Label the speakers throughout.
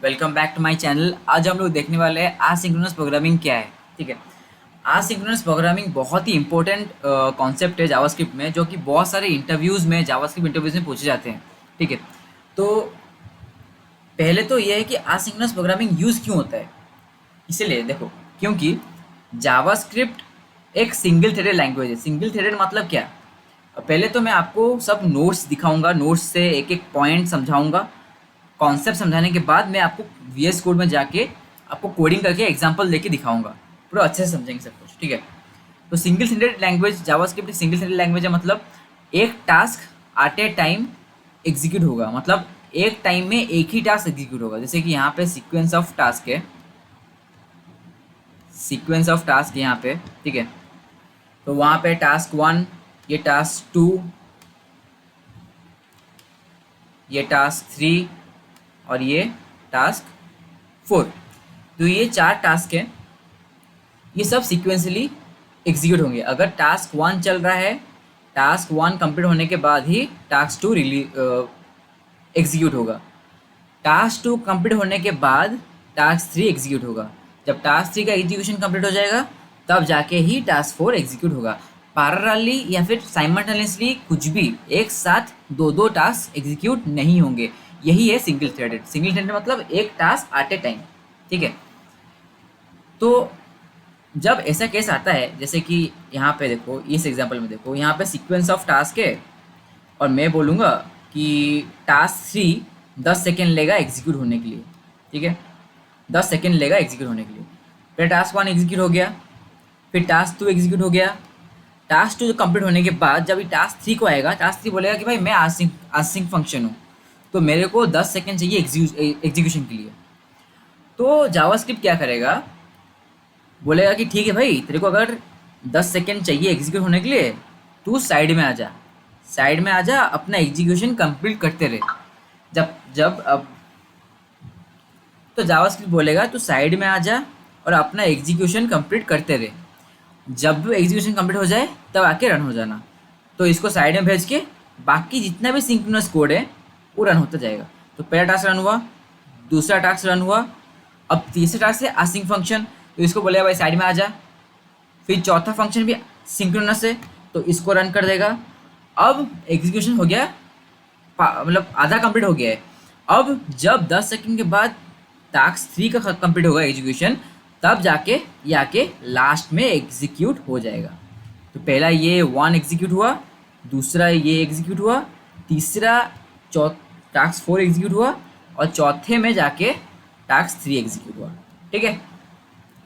Speaker 1: Welcome back to my channel. आज हम लोग देखने वाले हैं आसिंक्रोनस प्रोग्रामिंग क्या है। ठीक है, आसिंक्रोनस प्रोग्रामिंग बहुत ही इंपॉर्टेंट कॉन्सेप्ट है जावास्क्रिप्ट में, जो कि बहुत सारे इंटरव्यूज़ में जावास्क्रिप्ट इंटरव्यूज़ में पूछे जाते हैं। ठीक है, तो पहले तो ये है कि आसिंक्रोनस प्रोग्रामिंग यूज़ क्यों होता है। इसीलिए देखो, क्योंकि जावास्क्रिप्ट एक सिंगल थ्रेडेड लैंग्वेज है। सिंगल थ्रेडेड मतलब क्या? पहले तो मैं आपको सब नोट्स दिखाऊंगा, नोट्स से एक एक पॉइंट समझाऊंगा। कॉन्सेप्ट समझाने के बाद मैं आपको वीएस कोड में जाके आपको कोडिंग करके एग्जांपल लेके दिखाऊंगा। पूरा अच्छे से समझेंगे सब कुछ। ठीक है, तो single threaded language JavaScript single threaded language है। मतलब एक task at A time execute होगा। मतलब एक टाइम में एक ही टास्क एग्जीक्यूट होगा। जैसे कि यहाँ पे सीक्वेंस ऑफ टास्क है, सीक्वेंस ऑफ टास्क यहाँ पे। ठीक है, तो वहाँ पे टास्क वन, ये टास्क टू, ये टास्क थ्री और ये टास्क फोर। तो ये चार टास्क हैं, ये सब सीक्वेंसली एग्जीक्यूट होंगे। अगर टास्क वन चल रहा है, टास्क वन कंप्लीट होने के बाद ही टास्क टू एग्जीक्यूट होगा। टास्क टू कंप्लीट होने के बाद टास्क थ्री एग्जीक्यूट होगा। जब टास्क थ्री का एग्जीक्यूशन कंप्लीट हो जाएगा, तब जाके ही टास्क फोर एग्जीक्यूट होगा। पैरेलली या फिर साइमल्टेनियसली कुछ भी एक साथ दो दो टास्क एग्जीक्यूट नहीं होंगे। यही है सिंगल थ्रेडेड। सिंगल थ्रेडेड मतलब एक टास्क एट ए टाइम। ठीक है, तो जब ऐसा केस आता है, जैसे कि यहाँ पे देखो, इस एग्जांपल में देखो, यहाँ पे सीक्वेंस ऑफ टास्क है और मैं बोलूँगा कि टास्क थ्री 10 सेकेंड लेगा एग्जीक्यूट होने के लिए। ठीक है, 10 सेकेंड लेगा एग्जीक्यूट होने के लिए। फिर टास्क वन एग्जीक्यूट हो गया, फिर टास्क टू एग्जीक्यूट हो गया। टास्क टू कंप्लीट होने के बाद जब ये टास्क थ्री को आएगा, टास्क थ्री बोलेगा कि भाई मैं आसिंक फंक्शन हूँ, तो मेरे को 10 सेकेंड चाहिए एग्जीक्यूशन के लिए। तो जावास्क्रिप्ट क्या करेगा, बोलेगा कि ठीक है भाई, तेरे को अगर 10 सेकेंड चाहिए एग्जीक्यूट होने के लिए, तू साइड में आ जा, साइड में आ जा, अपना एग्जीक्यूशन कंप्लीट करते रहे। जब जब अब तो जावास्क्रिप्ट बोलेगा तू साइड में आ जा और अपना एग्जीक्यूशन कंप्लीट करते रहे। जब एग्जीक्यूशन कंप्लीट हो जाए तब आके रन हो जाना। तो इसको साइड में भेज के बाकी जितना भी सिंक्रोनस कोड है वो रन होता जाएगा। तो पहला टास्क रन हुआ, दूसरा टास्क रन हुआ, अब तीसरे टास्क है आसिंक फंक्शन, तो इसको बोलेगा भाई साइड में आ जा। फिर चौथा फंक्शन भी सिंक्रोनस है, तो इसको रन कर देगा। अब एग्जीक्यूशन हो गया, मतलब आधा कंप्लीट हो गया है। अब जब 10 सेकंड के बाद टास्क थ्री का कंप्लीट होगा एग्जीक्यूशन, तब जाके ये आके लास्ट में एग्जीक्यूट हो जाएगा। तो पहला ये वन एग्जीक्यूट हुआ, दूसरा ये एग्जीक्यूट हुआ, तीसरा टास्क फोर एग्जीक्यूट हुआ और चौथे में जाके टास्क थ्री एग्जीक्यूट हुआ। ठीक है,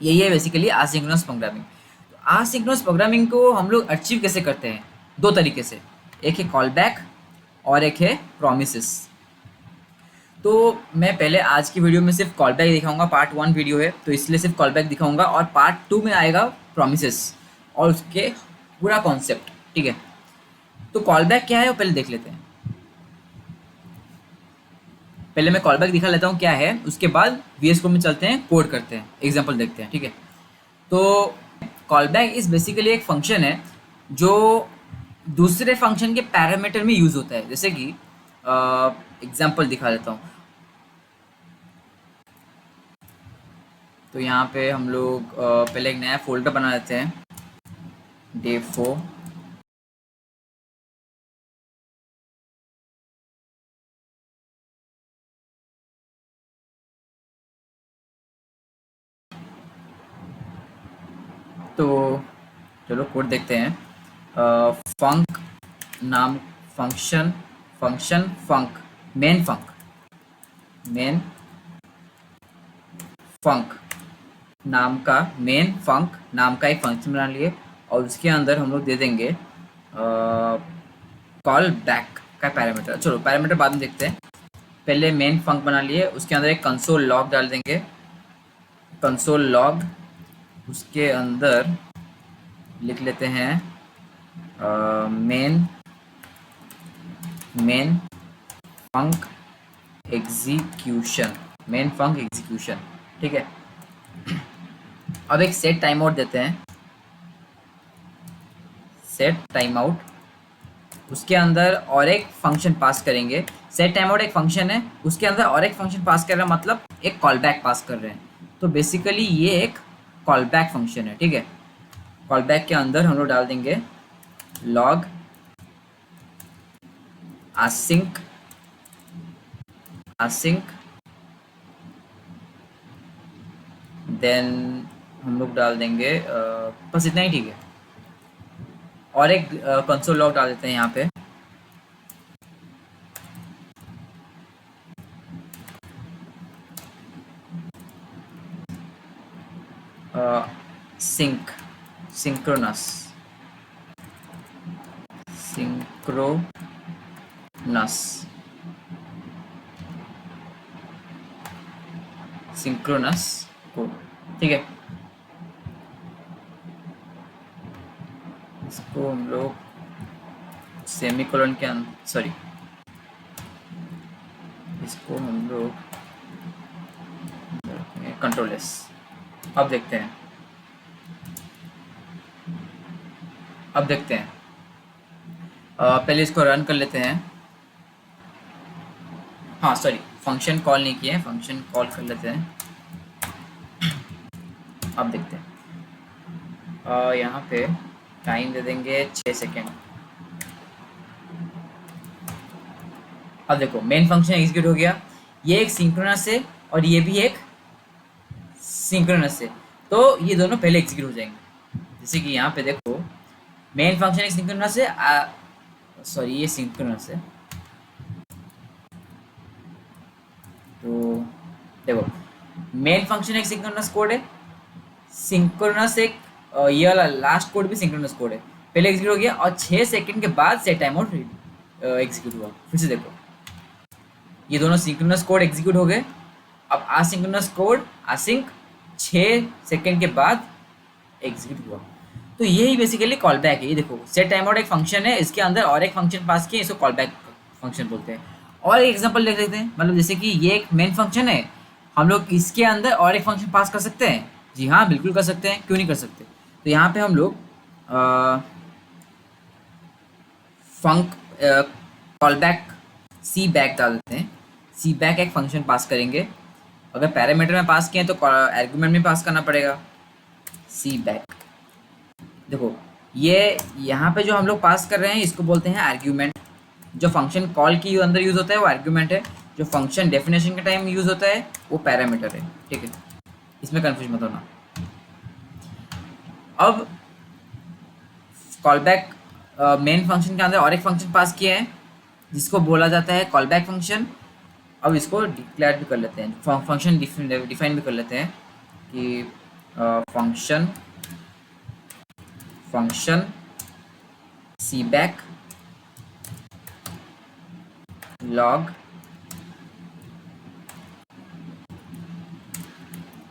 Speaker 1: यही है बेसिकली आसिंक्रोनस प्रोग्रामिंग। तो आसिंक्रोनस प्रोग्रामिंग को हम लोग अचीव कैसे करते हैं? दो तरीके से, एक है कॉल बैक और एक है प्रोमिसेस। तो मैं पहले आज की वीडियो में सिर्फ कॉल बैक दिखाऊंगा, पार्ट वन वीडियो है तो इसलिए सिर्फ कॉल बैक दिखाऊंगा, और पार्ट टू में आएगा प्रोमिसेस और उसके पूरा कॉन्सेप्ट। ठीक है, तो कॉल बैक क्या है वो पहले देख लेते हैं। पहले मैं कॉल बैक दिखा लेता हूँ क्या है, उसके बाद वीएस कोड में चलते हैं, कोड करते हैं, एग्जाम्पल देखते हैं। ठीक है, तो कॉल बैक इज बेसिकली एक फंक्शन है जो दूसरे फंक्शन के पैरामीटर में यूज होता है। जैसे कि एग्जाम्पल दिखा देता हूँ। तो यहाँ पे हम लोग पहले एक नया फोल्डर बना लेते हैं, डेफो। तो चलो कोड देखते हैं। फंक नाम फंक्शन, फंक्शन फंक, मेन फंक, मेन फंक नाम का, मेन फंक नाम का एक फंक्शन बना लिए और उसके अंदर हम लोग दे देंगे कॉल बैक का पैरामीटर। चलो पैरामीटर बाद में देखते हैं, पहले मेन फंक बना लिए, उसके अंदर एक कंसोल लॉग डाल देंगे, कंसोल लॉग। उसके अंदर लिख लेते हैं मेन मेन फंक एग्जीक्यूशन, मेन फंक एग्जीक्यूशन। ठीक है, अब एक सेट टाइम आउट देते हैं, सेट टाइम आउट उसके अंदर और एक फंक्शन पास करेंगे। सेट टाइम आउट एक फंक्शन है, उसके अंदर और एक फंक्शन पास कर रहा है, मतलब एक कॉल बैक पास कर रहे हैं। तो बेसिकली ये एक कॉल बैक फंक्शन है, ठीक है। कॉल बैक के अंदर हम लोग डाल देंगे लॉग असिंक देन हम लोग डाल देंगे बस इतना ही, ठीक है। और एक कंसोल लॉग डाल देते हैं यहाँ पे, सिंक सिंक्रोनस सिंक्रोनस कोड, ठीक है। इसको हम लोग सेमीकोलन के अंदर, सॉरी, इसको हम लोग कंट्रोल एस। अब देखते हैं, पहले इसको रन कर लेते हैं। हाँ सॉरी, फंक्शन कॉल नहीं किए हैं, फंक्शन कॉल कर लेते हैं। अब देखते हैं, यहाँ पे टाइम दे देंगे 6 सेकेंड। अब देखो मेन फंक्शन एग्जीक्यूट हो गया, ये एक सिंक्रोनस है और ये भी एक सिंक्रोनस है, तो ये दोनों पहले एग्जीक्यूट हो जाएंगे। जैसे कि यहाँ पे देखो मेन फंक्शन एक सिंक्रोनस है, सॉरी ये सिंक्रोनस है, तो देखो मेन फंक्शन एक सिंक्रोनस कोड है, सिंक्रोनस एक ये वाला लास्ट कोड भी सिंक्रोनस कोड है, पहले एग्जीक्यूट हो गया और 6 सेकंड के बाद सेट टाइम आउट एग्जीक्यूट हुआ। फिर से देखो ये दोनों सिंक्रोनस कोड एग्जीक्यूट हो गए। अब असिंक्रोनस कोड असिंक 6 सेकंड के बाद एग्जीक्यूट हुआ। तो यही बेसिकली कॉल बैक है। ये देखो सेट टाइम आउट एक फंक्शन है, इसके अंदर और एक फंक्शन पास किए, इसको कॉल बैक फंक्शन बोलते हैं। और एक एग्जांपल देख लेते हैं, मतलब जैसे कि ये एक मेन फंक्शन है, हम लोग इसके अंदर और एक फंक्शन पास कर सकते हैं। जी हाँ बिल्कुल कर सकते हैं, क्यों नहीं कर सकते। तो यहाँ पे हम लोग फंक कॉल बैक सी बैक डाल देते हैं। सी बैक एक फंक्शन पास करेंगे, अगर पैरामीटर में पास किए तो आर्गुमेंट में पास करना पड़ेगा सी बैक। देखो ये यहाँ पे जो हम लोग पास कर रहे हैं इसको बोलते हैं आर्ग्यूमेंट। जो फंक्शन कॉल की अंदर यूज होता है वो आर्ग्यूमेंट है, जो फंक्शन डेफिनेशन के टाइम यूज होता है वो पैरामीटर है, ठीक है। इसमें कंफ्यूज मत होना। अब कॉल बैक मेन फंक्शन के अंदर और एक फंक्शन पास किए हैं जिसको बोला जाता है कॉल बैक फंक्शन। अब इसको डिक्लेयर भी कर लेते हैं, फंक्शन डिफाइन भी कर लेते हैं कि function C back log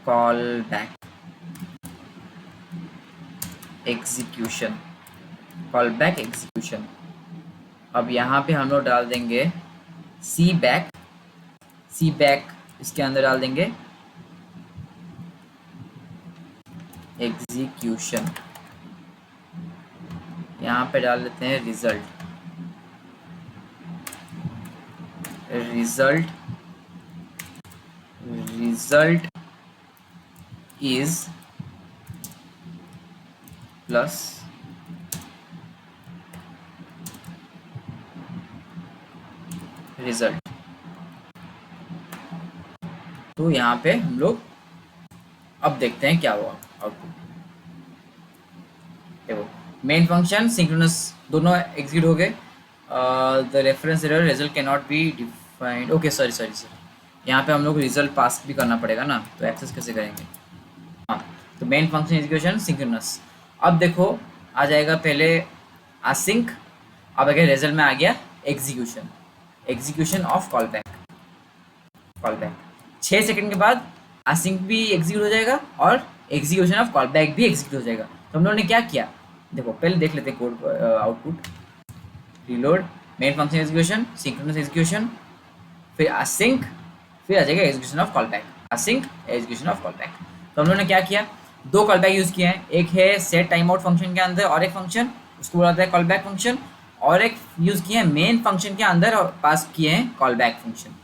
Speaker 1: call back execution, call back execution. अब यहाँ पे हम लोग डाल देंगे सी बैक इसके अंदर डाल देंगे एग्जीक्यूशन। यहाँ पे डाल देते हैं रिजल्ट इज प्लस रिजल्ट। तो यहाँ पे हम लोग अब देखते हैं क्या हुआ आउटपुट। देखो मेन फंक्शन सिंक्रोनस दोनों एग्जीक्यूट हो गए। The reference error result can not be defined, okay sorry sir, यहाँ पे हम लोग रिजल्ट पास भी करना पड़ेगा ना, तो एक्सेस कैसे करेंगे। हाँ तो मेन फंक्शन एग्जीक्यूशन सिंक्रोनस। अब देखो आ जाएगा पहले असिंक, अब अगर रिजल्ट में आ गया execution of call back 6 second के बाद असिंक भी एग्जीक्यूट हो जाएगा और एग्जीक्यूशन ऑफ कॉल बैक भी एग्जीक्यूट हो जाएगा। तो हम लोगों ने क्या किया, देखो पहले देख लेते हैं code output. Reload, main function execution, synchronous execution, फिर असिंक, फिर आ जाएगा execution of call back, async execution of call back. तो हम लोगों ने क्या किया, 2 कॉल बैक यूज किए हैं। एक है सेट टाइम आउट फंक्शन के अंदर और एक फंक्शन, उसको बोला जाता है कॉल बैक फंक्शन, और एक यूज़ किए हैं मेन फंक्शन के अंदर और पास किए हैं कॉल बैक फंक्शन,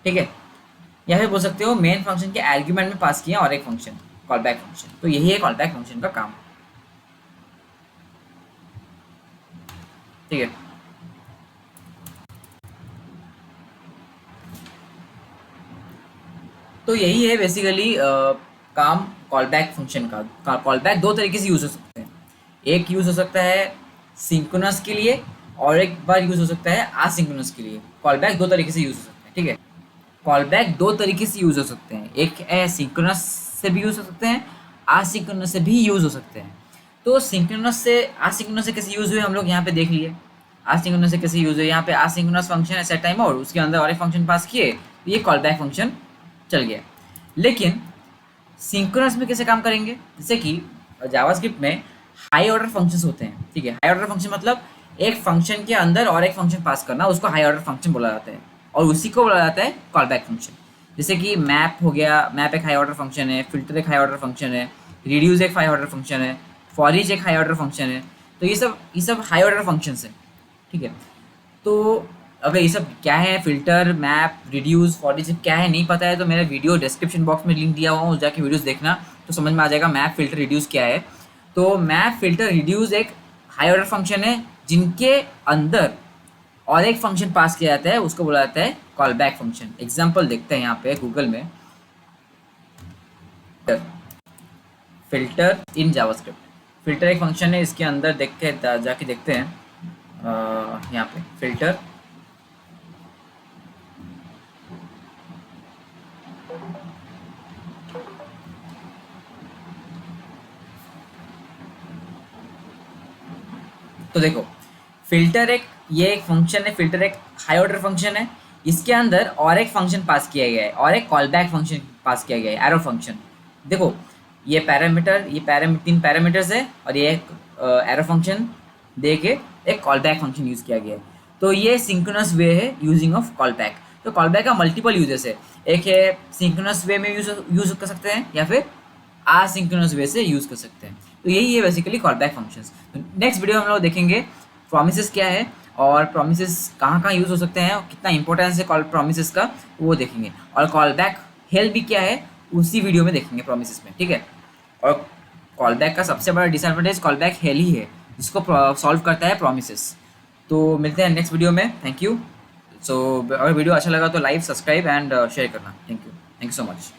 Speaker 1: ठीक है। या फिर बोल सकते हो मेन फंक्शन के आर्ग्यूमेंट में पास किए हैं और एक फंक्शन कॉल बैक फंक्शन। तो यही है कॉल बैक फंक्शन का काम, ठीक है। तो यही है बेसिकली काम कॉल बैक फंक्शन का। कॉल बैक दो तरीके से यूज़ हो सकते हैं, एक यूज़ हो सकता है सिंक्रोनस के लिए और एक बार यूज़ हो सकता है आसिंक्रोनस के लिए। कॉल बैक दो तरीके से यूज़ हो सकते हैं, ठीक है। कॉल बैक दो तरीके से यूज़ हो सकते हैं, एक है सिंक्रोनस से भी यूज़ हो सकते हैं, आसिंक्रोनस से भी यूज़ हो सकते हैं। तो सिंक्रोनस से आसिंक्रोनस से कैसे यूज़ हुए हम लोग यहाँ पे देख लिए। आसिंक्रोनस से कैसे यूज़ हुए, यहाँ पे आसिंक्रोनस फंक्शन है सेट टाइम और उसके अंदर और एक फंक्शन पास किए, तो ये कॉल बैक फंक्शन चल गया। लेकिन सिंक्रोनस में कैसे काम करेंगे, जैसे कि जावास्क्रिप्ट में हाई ऑर्डर फंक्शंस होते हैं, ठीक है। हाई ऑर्डर फंक्शन मतलब एक फंक्शन के अंदर और एक फंक्शन पास करना, उसको हाई ऑर्डर फंक्शन बोला जाता है और उसी को बोला जाता है कॉल बैक फंक्शन। जैसे कि मैप हो गया, मैप एक हाई ऑर्डर फंक्शन है, फिल्टर एक हाई ऑर्डर फंक्शन है, रिड्यूस एक हाई ऑर्डर फंक्शन है, फॉर ईच एक हाई ऑर्डर फंक्शन है। तो ये सब हाई ऑर्डर फंक्शंस है, ठीक है। तो अगर ये सब क्या है, filter, map, reduce, for each क्या है नहीं पता है तो मेरा वीडियो डिस्क्रिप्शन बॉक्स में लिंक दिया हुआ हूँ, जाके वीडियोस देखना तो समझ में आ जाएगा मैप, फिल्टर, रिड्यूस क्या है। तो मैप, फिल्टर, रिड्यूस एक हाई ऑर्डर फंक्शन है जिनके अंदर और एक फंक्शन पास किया जाता है, उसको बोला जाता है कॉल बैक फंक्शन। एग्जाम्पल देखते हैं यहाँ पे गूगल में, फिल्टर इन जावास्क्रिप्ट। फिल्टर एक फंक्शन है, इसके अंदर देख के जाके देखते हैं यहाँ पे फिल्टर। तो देखो फिल्टर एक ये एक फंक्शन है, फिल्टर एक हाई ऑर्डर फंक्शन है, इसके अंदर और एक फंक्शन पास किया गया है और एक कॉल बैक फंक्शन पास किया गया है, एरो फंक्शन। देखो ये पैरामीटर, तीन पैरामीटर्स है और ये एक एरो फंक्शन दे के एक कॉल बैक फंक्शन यूज किया गया है। तो ये सिंक्रोनस वे है यूजिंग ऑफ कॉल बैक। तो कॉल बैक का मल्टीपल यूजेस है, एक है सिंक्रोनस वे में यूज कर सकते हैं या फिर आसिंक्रोनस वे से यूज कर सकते हैं। तो यही है बेसिकली कॉल बैक फंक्शंस। तो नेक्स्ट वीडियो में हम लोग देखेंगे प्रोमिसेस क्या है और प्रोमिसेस कहाँ कहाँ यूज हो सकते हैं और कितना इंपॉर्टेंस है कॉल प्रोमिसेस का, वो देखेंगे। और कॉल बैक हेल्प भी क्या है उसी वीडियो में देखेंगे प्रोमिसेस में, ठीक है। और कॉल बैक का सबसे बड़ा डिसएडवांटेज कॉल बैक हेल ही है जिसको सॉल्व करता है प्रोमिसेस। तो मिलते हैं नेक्स्ट वीडियो में, थैंक यू। सो अगर वीडियो अच्छा लगा तो लाइक, सब्सक्राइब एंड शेयर करना। Thank you so much.